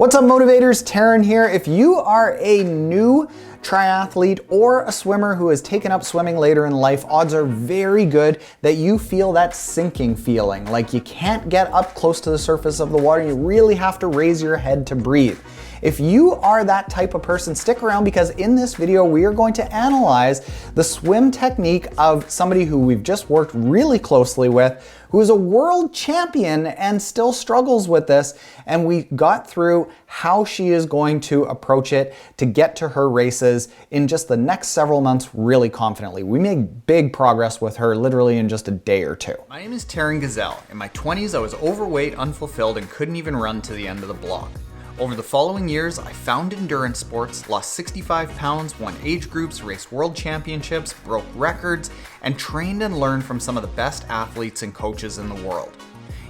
What's up, motivators? Taren here. If you are a new triathlete or a swimmer who has taken up swimming later in life, odds are very good that you feel that sinking feeling, like you can't get up close to the surface of the water. You really have to raise your head to breathe. If you are that type of person, stick around, because in this video we are going to analyze the swim technique of somebody who we've just worked really closely with, who is a world champion and still struggles with this, and we got through how she is going to approach it to get to her races in just the next several months really confidently. We made big progress with her literally in just a day or two. My name is Taren Gazelle. In my 20s I was overweight, unfulfilled, and couldn't even run to the end of the block. Over the following years, I found endurance sports, lost 65 pounds, won age groups, raced world championships, broke records, and trained and learned from some of the best athletes and coaches in the world.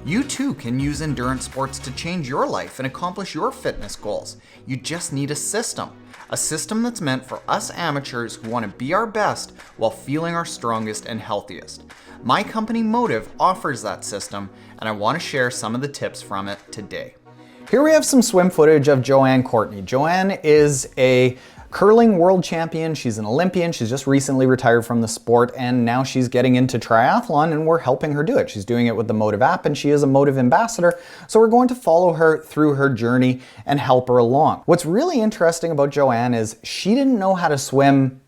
You too can use endurance sports to change your life and accomplish your fitness goals. You just need a system that's meant for us amateurs who want to be our best while feeling our strongest and healthiest. My company Motive offers that system, and I want to share some of the tips from it today. Here we have some swim footage of Joanne Courtney. Joanne is a curling world champion. She's an Olympian. She's just recently retired from the sport, and now she's getting into triathlon, and we're helping her do it. She's doing it with the Motive app, and she is a Motive ambassador. So we're going to follow her through her journey and help her along. What's really interesting about Joanne is she didn't know how to swim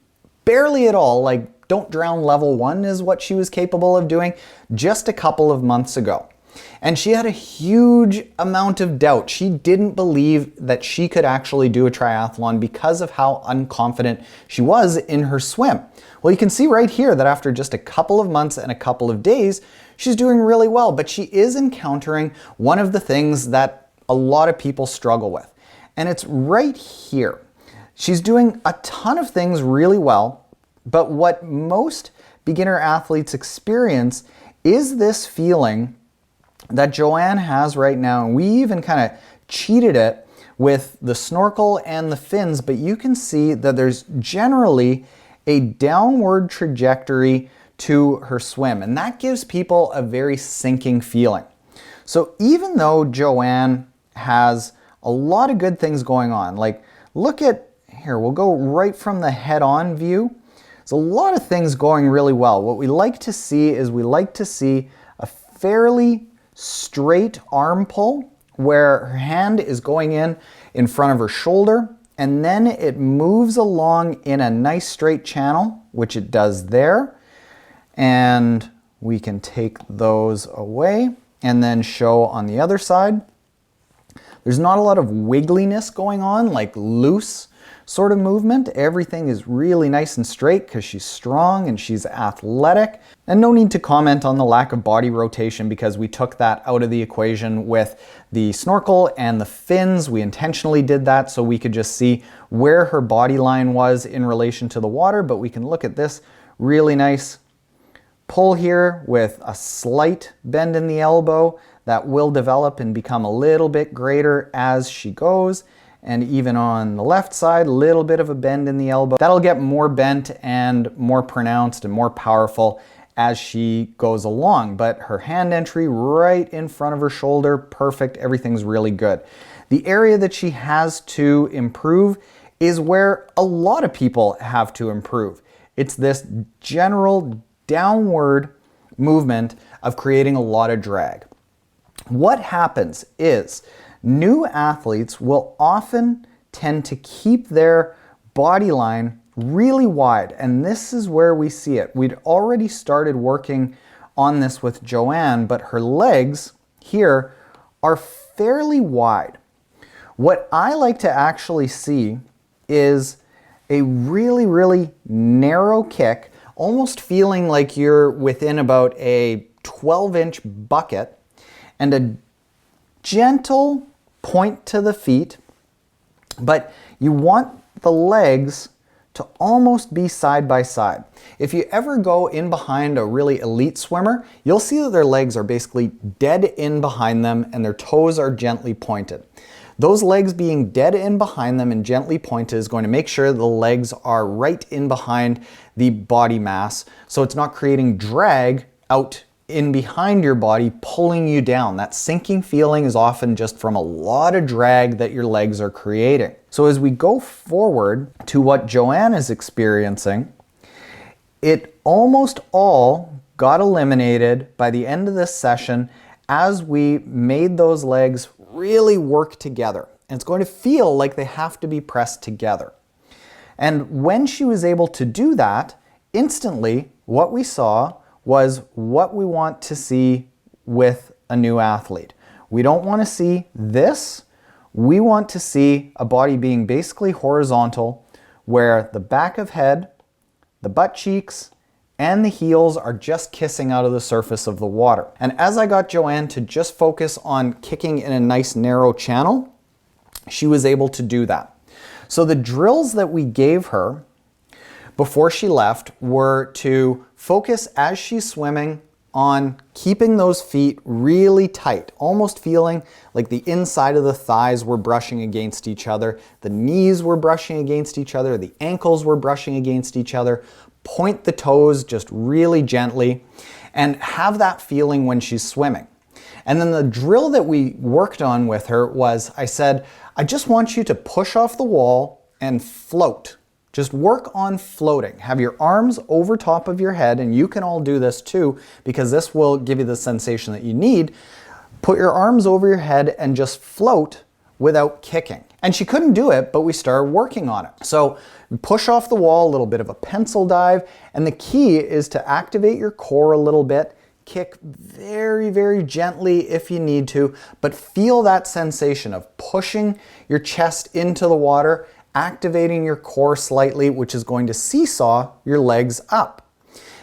barely at all. Like, don't drown level 1 is what she was capable of doing just a couple of months ago. And she had a huge amount of doubt. She didn't believe that she could actually do a triathlon because of how unconfident she was in her swim. Well, you can see right here that after just a couple of months and a couple of days, she's doing really well, but she is encountering one of the things that a lot of people struggle with. And it's right here. She's doing a ton of things really well, but what most beginner athletes experience is this feeling that Joanne has right now, and we even kind of cheated it with the snorkel and the fins, but you can see that there's generally a downward trajectory to her swim, and that gives people a very sinking feeling. So even though Joanne has a lot of good things going on, like look at here, we'll go right from the head-on view. There's a lot of things going really well. What we like to see is a fairly straight arm pull where her hand is going in front of her shoulder, and then it moves along in a nice straight channel, which it does there. And we can take those away and then show on the other side. There's not a lot of wiggliness going on, like loose sort of movement. Everything is really nice and straight because she's strong and she's athletic. And no need to comment on the lack of body rotation because we took that out of the equation with the snorkel and the fins. We intentionally did that so we could just see where her body line was in relation to the water, but we can look at this really nice pull here with a slight bend in the elbow that will develop and become a little bit greater as she goes. And even on the left side, a little bit of a bend in the elbow. That'll get more bent and more pronounced and more powerful as she goes along. But her hand entry right in front of her shoulder, perfect, everything's really good. The area that she has to improve is where a lot of people have to improve. It's this general downward movement of creating a lot of drag. What happens is new athletes will often tend to keep their body line really wide, and this is where we see it. We'd already started working on this with Joanne, but her legs here are fairly wide. What I like to actually see is a really, really narrow kick, almost feeling like you're within about a 12-inch bucket, and a gentle point to the feet, but you want the legs to almost be side by side. If you ever go in behind a really elite swimmer, you'll see that their legs are basically dead in behind them and their toes are gently pointed. Those legs being dead in behind them and gently pointed is going to make sure the legs are right in behind the body mass, so it's not creating drag out in behind your body pulling you down. That sinking feeling is often just from a lot of drag that your legs are creating. So as we go forward to what Joanne is experiencing, it almost all got eliminated by the end of this session as we made those legs really work together. And it's going to feel like they have to be pressed together. And when she was able to do that, instantly what we saw was what we want to see with a new athlete. We don't want to see this. We want to see a body being basically horizontal, where the back of head, the butt cheeks, and the heels are just kissing out of the surface of the water. And as I got Joanne to just focus on kicking in a nice narrow channel, she was able to do that. So the drills that we gave her before she left were to focus as she's swimming on keeping those feet really tight, almost feeling like the inside of the thighs were brushing against each other, the knees were brushing against each other, the ankles were brushing against each other. Point the toes just really gently and have that feeling when she's swimming. And then the drill that we worked on with her was, I said, I just want you to push off the wall and float. Just work on floating. Have your arms over top of your head, and you can all do this too, because this will give you the sensation that you need. Put your arms over your head and just float without kicking. And she couldn't do it, but we started working on it. So push off the wall, a little bit of a pencil dive, and the key is to activate your core a little bit, kick very, very gently if you need to, but feel that sensation of pushing your chest into the water, activating your core slightly, which is going to seesaw your legs up.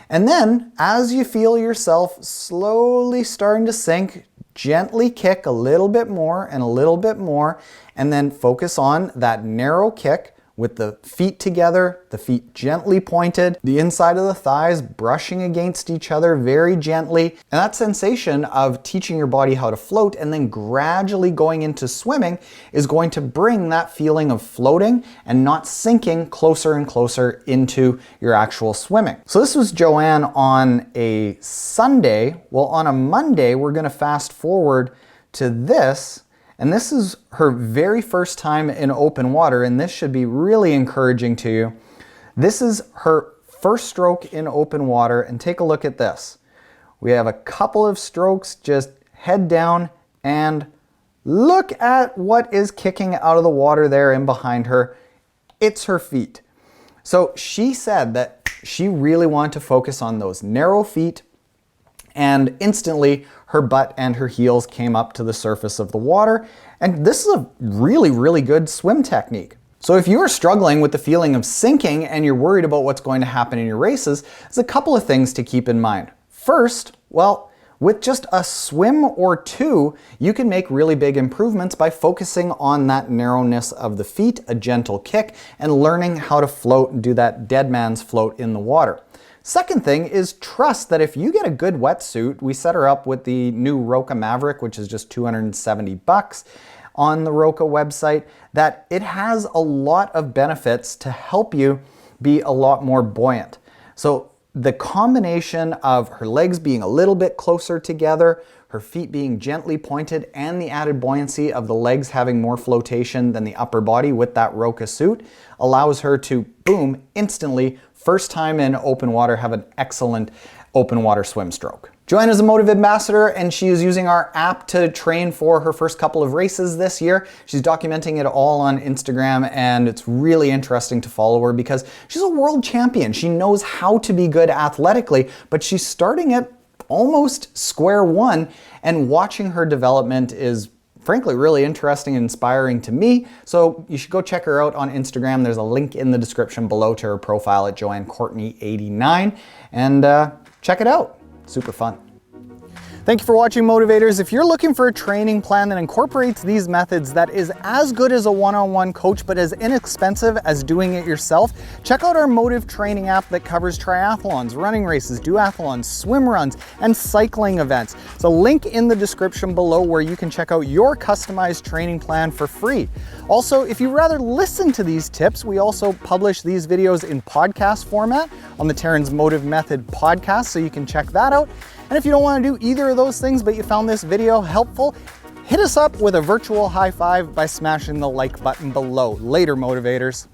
And then as you feel yourself slowly starting to sink, gently kick a little bit more and a little bit more, and then focus on that narrow kick with the feet together, the feet gently pointed, the inside of the thighs brushing against each other very gently. And that sensation of teaching your body how to float and then gradually going into swimming is going to bring that feeling of floating and not sinking closer and closer into your actual swimming. So this was Joanne on a Sunday. Well, on a Monday, we're going to fast forward to this. And this is her very first time in open water, and this should be really encouraging to you. This is her first stroke in open water, and take a look at this. We have a couple of strokes, just head down, and look at what is kicking out of the water there and behind her. It's her feet. So she said that she really wanted to focus on those narrow feet, and instantly her butt and her heels came up to the surface of the water. And this is a really, really good swim technique. So if you are struggling with the feeling of sinking and you're worried about what's going to happen in your races, there's a couple of things to keep in mind. First, well, with just a swim or two, you can make really big improvements by focusing on that narrowness of the feet, a gentle kick, and learning how to float and do that dead man's float in the water. Second thing is trust that if you get a good wetsuit, we set her up with the new Roka Maverick, which is just $270 on the Roka website, that it has a lot of benefits to help you be a lot more buoyant. So the combination of her legs being a little bit closer together, her feet being gently pointed, and the added buoyancy of the legs having more flotation than the upper body with that Roka suit allows her to, boom, instantly, first time in open water, have an excellent open water swim stroke. Joanne is a Motive Ambassador, and she is using our app to train for her first couple of races this year. She's documenting it all on Instagram, and it's really interesting to follow her because she's a world champion. She knows how to be good athletically, but she's starting at almost square one, and watching her development is frankly really interesting and inspiring to me. So you should go check her out on Instagram. There's a link in the description below to her profile at Joanne Courtney 89, and check it out. Super fun. Thank you for watching, Motivators. If you're looking for a training plan that incorporates these methods that is as good as a one-on-one coach but as inexpensive as doing it yourself, check out our Motive training app that covers triathlons, running races, duathlons, swim runs, and cycling events. There's a link in the description below where you can check out your customized training plan for free. Also, if you'd rather listen to these tips, we also publish these videos in podcast format on the Taren's Motive Method podcast, so you can check that out. And if you don't want to do either of those things, but you found this video helpful, hit us up with a virtual high five by smashing the like button below. Later, motivators.